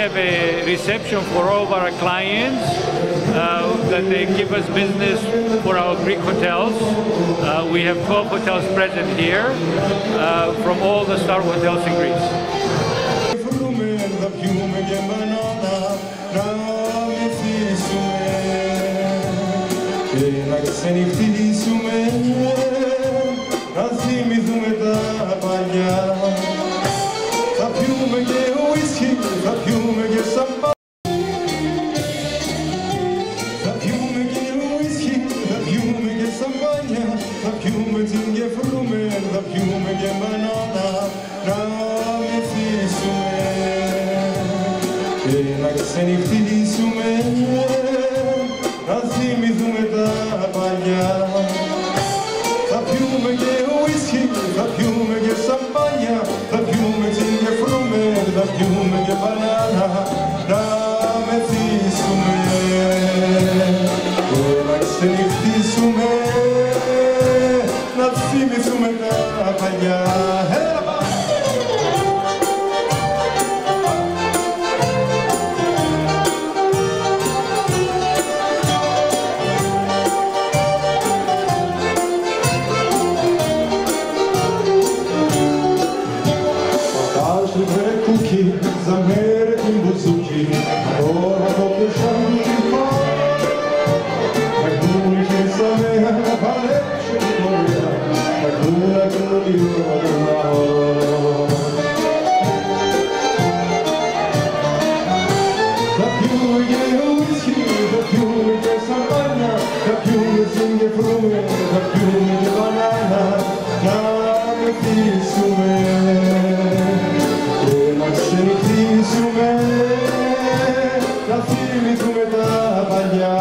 have a reception for all of our clients that they give us business for our Greek hotels. We have 12 hotels present here from all the star hotels in Greece. Θα πιούμε και ουίσκι, θα πιούμε και σαμπάνια. Θα πιούμε και ουίσκι, θα πιούμε και σαμπάνια. Θα πιούμε τζιν και φρούμε, θα πιούμε και μπανάνα. Να μεθύσουμε και να ξενυχτήσουμε, να θυμηθούμε τα παλιά. Θα πιούμε και ουίσκι, θα πιούμε και σαμπάνια. Θα πιούμε τζιν και φρούμε, θα πιούμε και μπανάνα. Να μεθύσουμε και να ξενυχτήσουμε, να θυμηθούμε τα παλιά. Zamere in buzuki, ora dopo shantipa. Maguni che samea, palesce di gloria, maguna che non io da piume che whisky, da piume che sambagna, da piume zinge frume, da piume che banana, da me fisume. Να ξενυχτήσουμε, να θυμηθούμε τα παλιά.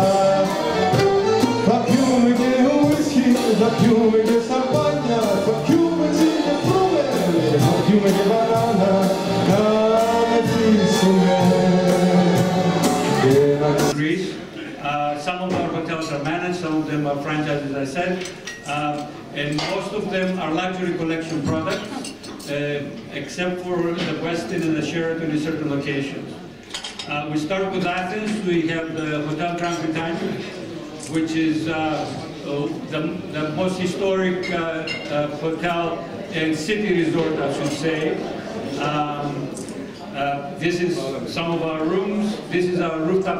Θα πιούμε και ουίσκι, θα πιούμε και σαμπάνια. Θα πιούμε τζιν και φρούμε, θα πιούμε και μπανάνα. Να μεθύσουμε και να Greece. Some of our hotels are managed, some of them are franchise, as I said, and most of them are luxury collection products. Except for the Westin and the Sheraton in certain locations. We start with Athens. We have the Hotel Grand Britannia, which is the most historic hotel and city resort, I should say. This is some of our rooms. This is our rooftop.